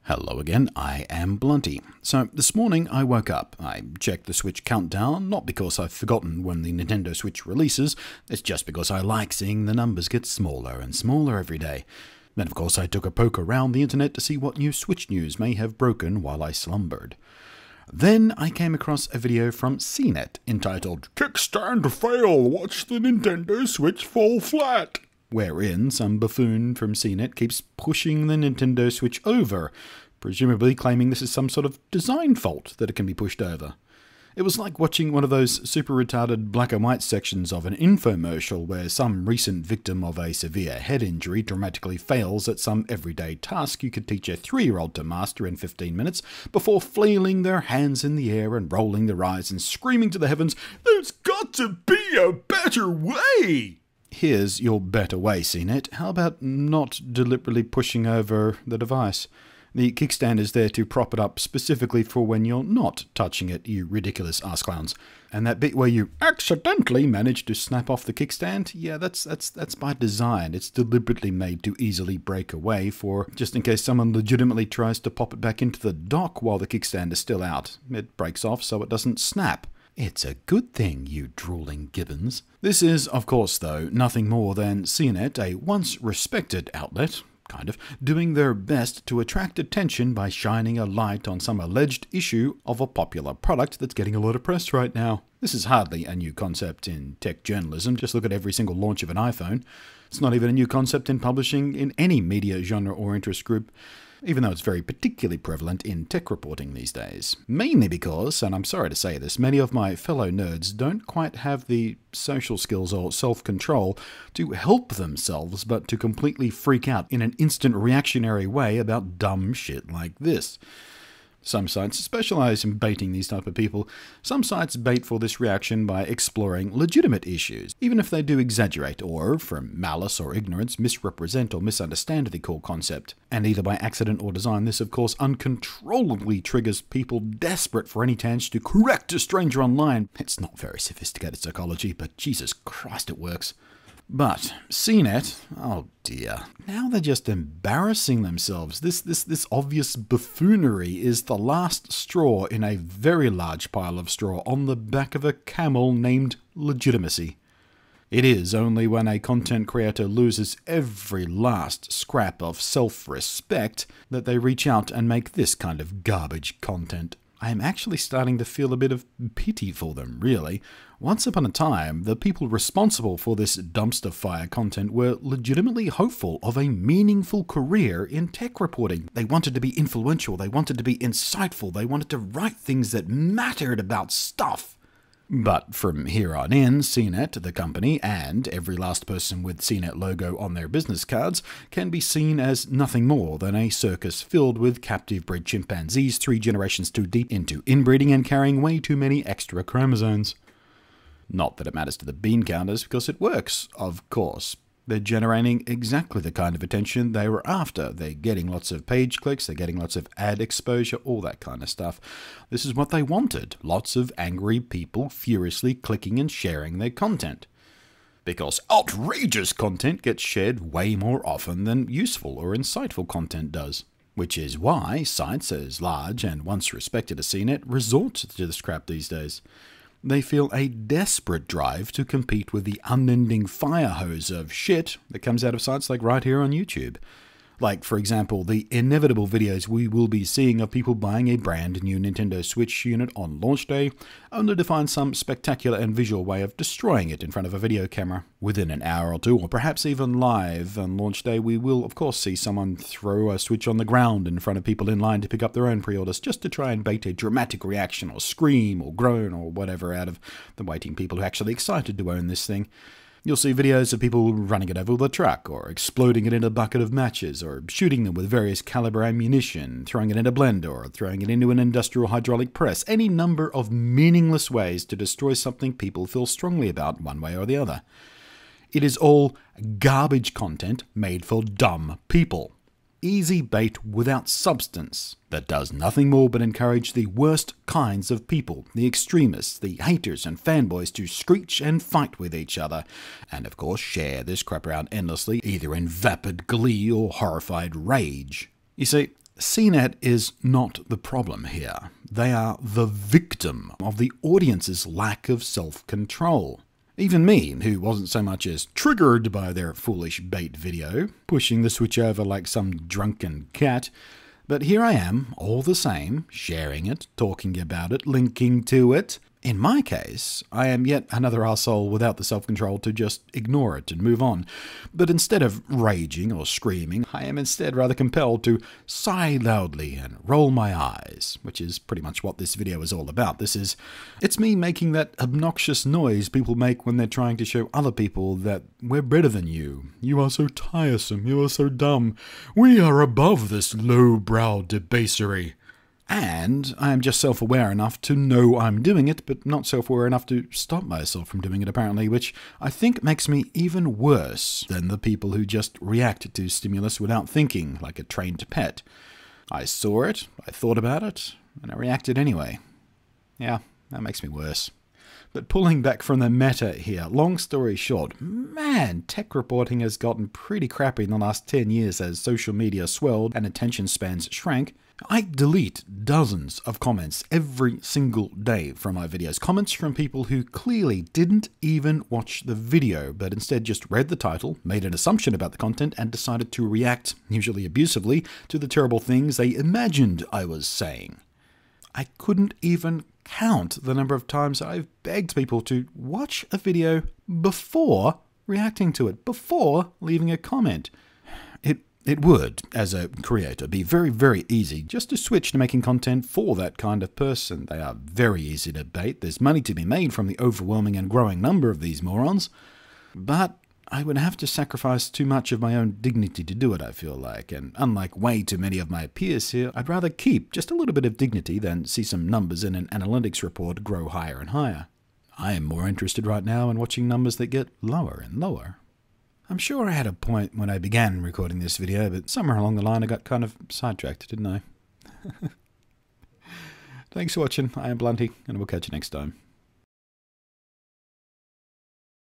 Hello again, I am Blunty. So this morning I woke up. I checked the Switch countdown, not because I've forgotten when the Nintendo Switch releases, it's just because I like seeing the numbers get smaller and smaller every day. Then of course I took a poke around the internet to see what new Switch news may have broken while I slumbered. Then I came across a video from CNET entitled "Kickstand Fail, Watch the Nintendo Switch Fall Flat," wherein some buffoon from CNET keeps pushing the Nintendo Switch over, presumably claiming this is some sort of design fault that it can be pushed over. It was like watching one of those super retarded black and white sections of an infomercial where some recent victim of a severe head injury dramatically fails at some everyday task you could teach a 3-year-old to master in 15 minutes before flailing their hands in the air and rolling their eyes and screaming to the heavens, "There's got to be a better way!" Here's your better way, CNET. How about not deliberately pushing over the device? The kickstand is there to prop it up specifically for when you're not touching it, you ridiculous ass clowns. And that bit where you accidentally manage to snap off the kickstand, yeah, that's by design. It's deliberately made to easily break away for just in case someone legitimately tries to pop it back into the dock while the kickstand is still out. It breaks off so it doesn't snap. It's a good thing, you drooling gibbons. This is, of course, though, nothing more than CNET, a once respected outlet, kind of, doing their best to attract attention by shining a light on some alleged issue of a popular product that's getting a lot of press right now. This is hardly a new concept in tech journalism, just look at every single launch of an iPhone. It's not even a new concept in publishing in any media genre or interest group, even though it's very particularly prevalent in tech reporting these days. Mainly because, and I'm sorry to say this, many of my fellow nerds don't quite have the social skills or self-control to help themselves but to completely freak out in an instant reactionary way about dumb shit like this. Some sites specialize in baiting these type of people. Some sites bait for this reaction by exploring legitimate issues, even if they do exaggerate or, from malice or ignorance, misrepresent or misunderstand the core concept. And either by accident or design, this of course uncontrollably triggers people desperate for any chance to correct a stranger online. It's not very sophisticated psychology, but Jesus Christ it works. But CNET, oh dear, now they're just embarrassing themselves. This obvious buffoonery is the last straw in a very large pile of straw on the back of a camel named legitimacy. It is only when a content creator loses every last scrap of self-respect that they reach out and make this kind of garbage content. I am actually starting to feel a bit of pity for them, really. Once upon a time, the people responsible for this dumpster fire content were legitimately hopeful of a meaningful career in tech reporting. They wanted to be influential, they wanted to be insightful, they wanted to write things that mattered about stuff. But from here on in, CNET, the company, and every last person with CNET logo on their business cards can be seen as nothing more than a circus filled with captive bred chimpanzees 3 generations too deep into inbreeding and carrying way too many extra chromosomes. Not that it matters to the bean counters, because it works, of course. They're generating exactly the kind of attention they were after. They're getting lots of page clicks, they're getting lots of ad exposure, all that kind of stuff. This is what they wanted. Lots of angry people furiously clicking and sharing their content. Because outrageous content gets shared way more often than useful or insightful content does. Which is why sites as large and once respected as CNET resort to this crap these days. They feel a desperate drive to compete with the unending fire hose of shit that comes out of sites like right here on YouTube. Like, for example, the inevitable videos we will be seeing of people buying a brand new Nintendo Switch unit on launch day, only to find some spectacular and visual way of destroying it in front of a video camera. Within an hour or two, or perhaps even live on launch day, we will of course see someone throw a Switch on the ground in front of people in line to pick up their own pre-orders, just to try and bait a dramatic reaction or scream or groan or whatever out of the waiting people who are actually excited to own this thing. You'll see videos of people running it over with a truck, or exploding it in a bucket of matches, or shooting them with various caliber ammunition, throwing it in a blender, or throwing it into an industrial hydraulic press. Any number of meaningless ways to destroy something people feel strongly about one way or the other. It is all garbage content made for dumb people. Easy bait without substance that does nothing more but encourage the worst kinds of people, the extremists, the haters and fanboys to screech and fight with each other, and of course share this crap around endlessly, either in vapid glee or horrified rage. You see, CNET is not the problem here. They are the victim of the audience's lack of self-control. Even me, who wasn't so much as triggered by their foolish bait video, pushing the switch over like some drunken cat, but here I am, all the same, sharing it, talking about it, linking to it. In my case, I am yet another arsehole without the self-control to just ignore it and move on. But instead of raging or screaming, I am instead rather compelled to sigh loudly and roll my eyes, which is pretty much what this video is all about. It's me making that obnoxious noise people make when they're trying to show other people that we're better than you. You are so tiresome, you are so dumb. We are above this low-brow debasery. And I am just self-aware enough to know I'm doing it, but not self-aware enough to stop myself from doing it, apparently, which I think makes me even worse than the people who just react to stimulus without thinking, like a trained pet. I saw it, I thought about it, and I reacted anyway. Yeah, that makes me worse. But pulling back from the meta here, long story short, man, tech reporting has gotten pretty crappy in the last 10 years as social media swelled and attention spans shrank. I delete dozens of comments every single day from my videos. Comments from people who clearly didn't even watch the video, but instead just read the title, made an assumption about the content, and decided to react, usually abusively, to the terrible things they imagined I was saying. I couldn't even count the number of times I've begged people to watch a video before reacting to it, before leaving a comment. It would, as a creator, be very, very easy just to switch to making content for that kind of person. They are very easy to bait. There's money to be made from the overwhelming and growing number of these morons. But I would have to sacrifice too much of my own dignity to do it, I feel like. And unlike way too many of my peers here, I'd rather keep just a little bit of dignity than see some numbers in an analytics report grow higher and higher. I am more interested right now in watching numbers that get lower and lower. I'm sure I had a point when I began recording this video, but somewhere along the line I got kind of sidetracked, didn't I? Thanks for watching. I am Blunty, and we'll catch you next time.